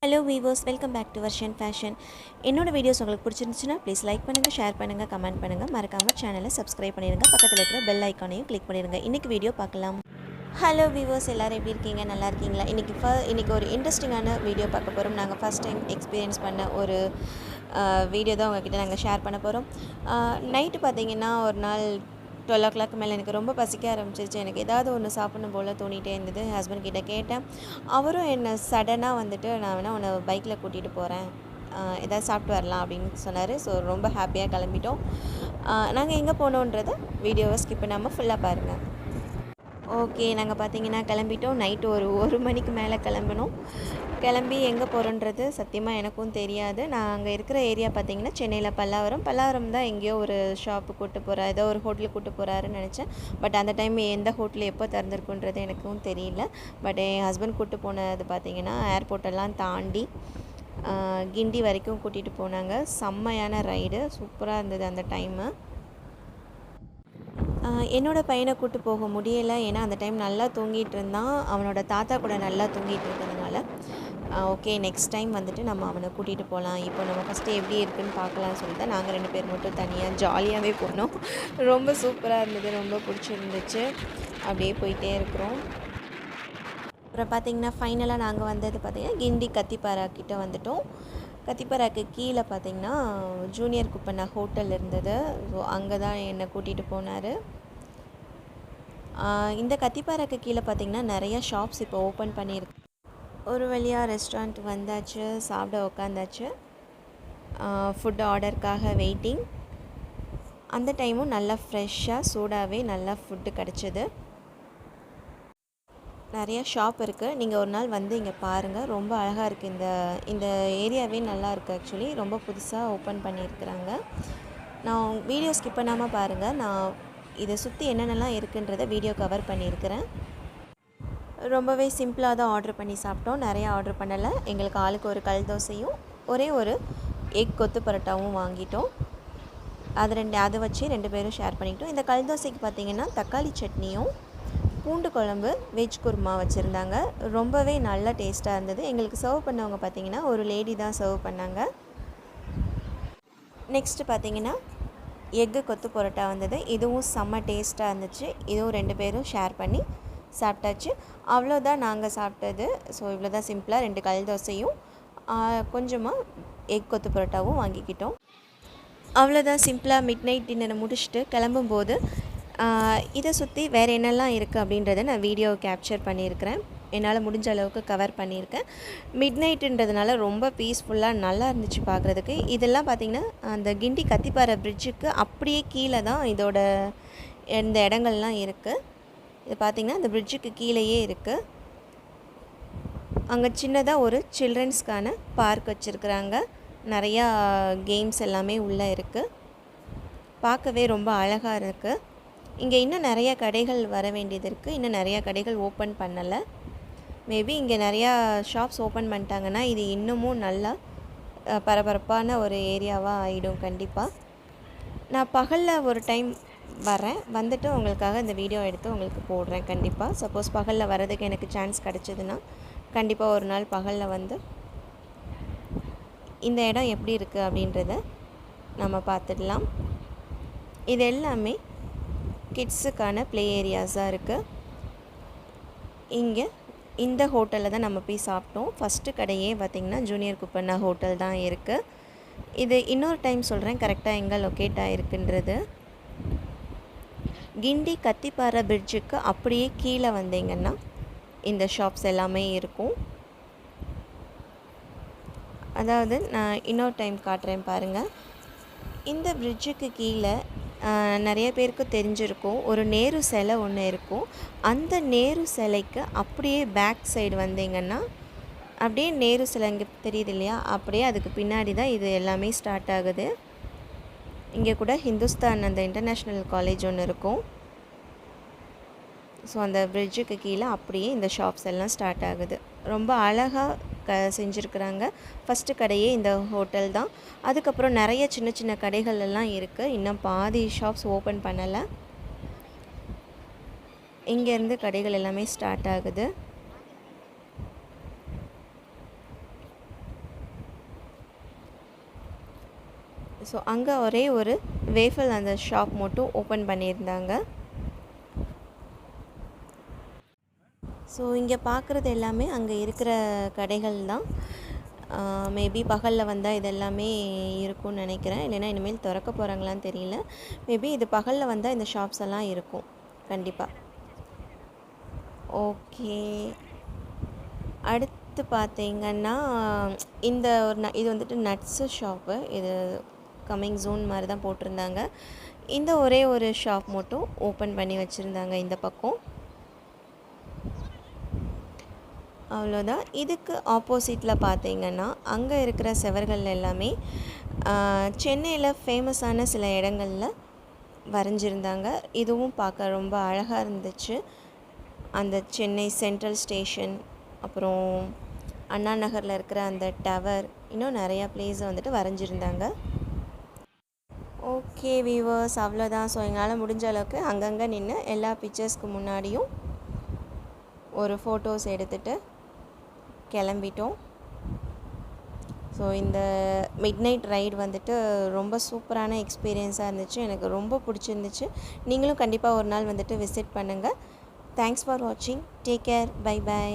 Hello viewers, welcome back to Varshan fashion. என்னோட videos உங்களுக்கு பிடிச்சிருந்துச்சுன்னா ப்ளீஸ் லைக் பண்ணுங்கள், ஷேர் பண்ணுங்கள், கமெண்ட் பண்ணுங்கள். மறக்காமல் சேனலை சப்ஸ்கிரைப் பண்ணிடுங்க. பக்கத்தில் இருக்கிற பெல் ஐக்கானையும் கிளிக் பண்ணிடுங்க. இன்றைக்கி வீடியோ பார்க்கலாம். ஹலோ வீவர்ஸ், எல்லோரும் எப்படி இருக்கீங்க? நல்லா இருக்கீங்களா? இன்றைக்கி ஒரு இன்ட்ரெஸ்டிங்கான வீடியோ பார்க்க போகிறோம். நாங்கள் ஃபஸ்ட் டைம் எக்ஸ்பீரியன்ஸ் பண்ண ஒரு வீடியோ தான் உங்கள்கிட்ட நாங்கள் ஷேர் பண்ண போகிறோம். நைட்டு பார்த்தீங்கன்னா ஒரு நாள் 12 மேலே எனக்கு ரொம்ப பசிக்க ஆரம்பிச்சிருச்சு. எனக்கு ஏதாவது ஒன்று சாப்பிடணும் போல் தோணிகிட்டே இருந்தது. ஹஸ்பண்ட் கிட்டே கேட்டேன். அவரும் என்னை சடனாக வந்துட்டு நான் வேணால் உன்னை பைக்கில் கூட்டிகிட்டு போகிறேன், ஏதாவது சாப்பிட்டு வரலாம் அப்படின்னு சொன்னார். ஸோ ரொம்ப ஹாப்பியாக கிளம்பிட்டோம். நாங்கள் எங்கே போனோன்றதை வீடியோவை ஸ்கிப் பண்ணாமல் ஃபுல்லாக பாருங்கள். ஓகே, நாங்கள் பார்த்தீங்கன்னா கிளம்பிட்டோம். நைட்டு ஒரு மணிக்கு மேலே கிளம்பி எங்கே போகிறோன்றது சத்தியமாக எனக்கும் தெரியாது. நான் அங்கே இருக்கிற ஏரியா பார்த்திங்கன்னா சென்னையில் பல்லாவரம் தான் எங்கேயோ ஒரு ஷாப்பு கூப்பிட்டு போகிறார், ஏதோ ஒரு ஹோட்டலுக்கு கூப்பிட்டு போகிறாருன்னு நினச்சேன். பட் அந்த டைம் எந்த ஹோட்டல் எப்போ திறந்துருக்குன்றது எனக்கும் தெரியல. பட் என் ஹஸ்பண்ட் கூப்பிட்டு போனது பார்த்திங்கன்னா ஏர்போர்ட்டெல்லாம் தாண்டி கிண்டி வரைக்கும் கூட்டிகிட்டு போனாங்க. செம்மையான ரைடு, சூப்பராக இருந்தது அந்த டைமு. என்னோடய பையனை கூப்பிட்டு போக முடியலை. ஏன்னா அந்த டைம் நல்லா தூங்கிட்டு இருந்தான். அவனோட தாத்தா கூட நல்லா தூங்கிட்டு இருக்கிறதுனால ஓகே, நெக்ஸ்ட் டைம் வந்துட்டு நம்ம அவனை கூட்டிகிட்டு போகலாம். இப்போ நம்ம ஃபஸ்ட்டு எப்படி இருக்குதுன்னு பார்க்கலான்னு சொல்லிட்டு நாங்கள் 2 பேர் மட்டும் தனியாக ஜாலியாகவே போனோம். ரொம்ப சூப்பராக இருந்தது, ரொம்ப பிடிச்சிருந்துச்சு. அப்படியே போயிட்டே இருக்கிறோம். அப்புறம் பார்த்திங்கன்னா ஃபைனலாக நாங்கள் வந்தது பார்த்திங்கன்னா கிண்டி கத்திப்பாரா கிட்டே வந்துட்டோம். கத்திப்பாராக்கு கீழே பார்த்திங்கன்னா ஜூனியர் குப்பண்ணா ஹோட்டல் இருந்தது. ஸோ அங்கே தான் என்னை கூட்டிகிட்டு போனார். இந்த கத்திப்பாராக்கு கீழே பார்த்திங்கன்னா நிறையா ஷாப்ஸ் இப்போ ஓப்பன் பண்ணியிருக்கு. ஒரு வழியாக ரெஸ்டாரண்ட் வந்தாச்சு, சாப்பிட உக்காந்தாச்சு. Food ஆர்டருக்காக waiting. அந்த டைமும் நல்லா ஃப்ரெஷ்ஷாக சூடாகவே நல்லா ஃபுட்டு கிடச்சிது. நிறையா ஷாப் இருக்குது. நீங்கள் ஒரு நாள் வந்து இங்கே பாருங்கள், ரொம்ப அழகாக இருக்குது. இந்த ஏரியாவே நல்லா இருக்குது. ஆக்சுவலி ரொம்ப புதுசாக ஓப்பன் பண்ணியிருக்கிறாங்க. நான் வீடியோ ஸ்கிப் பண்ணாமல் பாருங்கள். நான் இதை சுற்றி என்னென்னலாம் இருக்குன்றதை வீடியோ கவர் பண்ணியிருக்கிறேன். ரொம்பவே சிம்பிளாக தான் ஆர்டர் பண்ணி சாப்பிட்டோம். நிறையா ஆர்டர் பண்ணலை. எங்களுக்கு ஆளுக்கு ஒரு கல் தோசையும் ஒரே ஒரு எக் கொத்து பரோட்டாவும் வாங்கிட்டோம். அதை வச்சு 2 பேரும் ஷேர் பண்ணிக்கிட்டோம். இந்த கல் தோசைக்கு பார்த்திங்கன்னா தக்காளி சட்னியும் பூண்டு குழம்பு வெஜ் குருமா வச்சுருந்தாங்க. ரொம்பவே நல்ல டேஸ்ட்டாக இருந்தது. எங்களுக்கு சர்வ் பண்ணவங்க பார்த்திங்கன்னா ஒரு லேடி தான் சர்வ் பண்ணாங்க. நெக்ஸ்ட்டு பார்த்திங்கன்னா எக்கு கொத்து பரோட்டா வந்தது. இதுவும் செம்ம டேஸ்ட்டாக இருந்துச்சு. இதுவும் 2 பேரும் ஷேர் பண்ணி சாப்பிட்டாச்சு. அவ்வளோதான் நாங்கள் சாப்பிட்டது. ஸோ இவ்வளோ தான் சிம்பிளாக 2 கல் தோசையும் கொஞ்சமாக எக் கொத்து பரோட்டாவும் வாங்கிக்கிட்டோம். அவ்வளோதான் சிம்பிளாக மிட் நைட் டின்னரை முடிச்சுட்டு கிளம்பும்போது இதை சுற்றி வேறு என்னெல்லாம் இருக்குது அப்படின்றத நான் வீடியோ கேப்சர் பண்ணியிருக்கிறேன். என்னால் முடிஞ்ச அளவுக்கு கவர் பண்ணியிருக்கேன். மிட் நைட்டுன்றதுனால ரொம்ப பீஸ்ஃபுல்லாக நல்லா இருந்துச்சு பார்க்குறதுக்கு. இதெல்லாம் பார்த்திங்கன்னா அந்த கிண்டி கத்திப்பாறை பிரிட்ஜுக்கு அப்படியே கீழே தான் இதோட இந்த இடங்கள்லாம் இருக்குது. இது பார்த்திங்கன்னா இந்த பிரிட்ஜுக்கு கீழேயே இருக்குது. அங்கே சின்னதாக ஒரு சில்ட்ரன்ஸ்க்கான பார்க் வச்சுருக்குறாங்க. நிறையா கேம்ஸ் எல்லாமே உள்ளே இருக்குது. பார்க்கவே ரொம்ப அழகாக இருக்குது. இங்கே இன்னும் நிறையா கடைகள் வர வேண்டியது இருக்குது. இன்னும் நிறையா கடைகள் ஓப்பன் பண்ணலை. மேபி இங்கே நிறையா ஷாப்ஸ் ஓப்பன் பண்ணிட்டாங்கன்னா இது இன்னமும் நல்லா பரபரப்பான ஒரு ஏரியாவாக ஆகிடும். கண்டிப்பாக நான் பகலில் ஒரு டைம் வரேன், வந்துட்டு உங்களுக்காக இந்த வீடியோ எடுத்து உங்களுக்கு போடுறேன். கண்டிப்பாக சப்போஸ் பகலில் வரதுக்கு எனக்கு சான்ஸ் கிடச்சிதுன்னா கண்டிப்பாக ஒரு நாள் பகலில் வந்து இந்த இடம் எப்படி இருக்குது அப்படின்றத நம்ம பார்த்துடலாம். இது எல்லாமே கிட்ஸுக்கான ப்ளே ஏரியாஸாக இருக்குது. இங்கே இந்த ஹோட்டலில் தான் நம்ம போய் சாப்பிட்டோம். ஃபஸ்ட்டு கடையே பார்த்திங்கன்னா ஜூனியர் குப்பண்ணா ஹோட்டல் தான் இருக்குது. இது இன்னொரு டைம் சொல்கிறேன் கரெக்டாக எங்கே லொக்கேட் ஆகிருக்குன்றது. கிண்டி கத்திப்பாறை பிரிட்ஜுக்கு அப்படியே கீழே வந்தீங்கன்னா இந்த ஷாப்ஸ் எல்லாமே இருக்கும். அதாவது நான் இன்னொரு டைம் காட்டுறேன் பாருங்கள். இந்த பிரிட்ஜுக்கு கீழே நிறைய பேருக்கு தெரிஞ்சிருக்கும், ஒரு நேரு சிலை ஒன்று இருக்கும். அந்த நேரு சிலைக்கு அப்படியே பேக் சைடு வந்தீங்கன்னா அப்படியே நேரு சிலை இங்கே தெரியுது இல்லையா, அப்படியே அதுக்கு பின்னாடி தான் இது எல்லாமே ஸ்டார்ட் ஆகுது. இங்கே கூட ஹிந்துஸ்தான் அந்த இன்டர்நேஷ்னல் காலேஜ் ஒன்று இருக்கும். ஸோ அந்த பிரிட்ஜுக்கு கீழே அப்படியே இந்த ஷாப்ஸ் எல்லாம் ஸ்டார்ட் ஆகுது. ரொம்ப அழகாக செஞ்சுருக்குறாங்க. ஃபஸ்ட்டு கடையே இந்த ஹோட்டல் தான். அதுக்கப்புறம் நிறைய சின்ன சின்ன கடைகள் எல்லாம் இருக்குது. இன்னும் பாதி ஷாப்ஸ் ஓப்பன் பண்ணலை. இங்கேருந்து கடைகள் எல்லாமே ஸ்டார்ட் ஆகுது. ஸோ அங்கே ஒரே ஒரு வேஃபல் அந்த ஷாப் மட்டும் ஓப்பன் பண்ணியிருந்தாங்க. ஸோ இங்கே பார்க்குறது எல்லாமே அங்கே இருக்கிற கடைகள் தான். மேபி பகலில் வந்தால் இது எல்லாமே இருக்கும்னு நினைக்கிறேன். இல்லைன்னா இனிமேல் திறக்க போகிறாங்களான்னு தெரியல. மேபி இது பகலில் வந்தால் இந்த ஷாப்ஸ் எல்லாம் இருக்கும் கண்டிப்பாக. ஓகே, அடுத்து பார்த்தீங்கன்னா இந்த ஒரு இது வந்துட்டு நட்ஸு ஷாப்பு. இது கம்மிங் ஜூன் மாதிரி தான் போட்டிருந்தாங்க. இந்த ஒரே ஒரு ஷாப் மட்டும் ஓப்பன் பண்ணி வச்சுருந்தாங்க இந்த பக்கம். அவ்வளோதான். இதுக்கு ஆப்போசிட்டில் பார்த்தீங்கன்னா அங்கே இருக்கிற செவர்கள் எல்லாமே சென்னையில் ஃபேமஸான சில இடங்களில் வரைஞ்சிருந்தாங்க. இதுவும் பார்க்க ரொம்ப அழகாக இருந்துச்சு. அந்த சென்னை சென்ட்ரல் ஸ்டேஷன், அப்புறம் அண்ணா நகரில் இருக்கிற அந்த டவர், இன்னும் நிறையா பிளேஸை வந்துட்டு வரைஞ்சிருந்தாங்க. ஓகே வீவர்ஸ், அவ்வளோதான். ஸோ எங்களால் முடிஞ்ச அளவுக்கு அங்கங்கே நின்று எல்லா பிக்சர்ஸ்க்கு முன்னாடியும் ஒரு ஃபோட்டோஸ் எடுத்துகிட்டு கிளம்பிட்டோம். ஸோ இந்த மிட் நைட் ரைடு வந்துட்டு ரொம்ப சூப்பரான எக்ஸ்பீரியன்ஸாக இருந்துச்சு. எனக்கு ரொம்ப பிடிச்சிருந்துச்சு. நீங்களும் கண்டிப்பாக ஒரு நாள் வந்துட்டு விசிட் பண்ணுங்கள். தேங்க்ஸ் ஃபார் வாட்சிங். Take care. Bye by.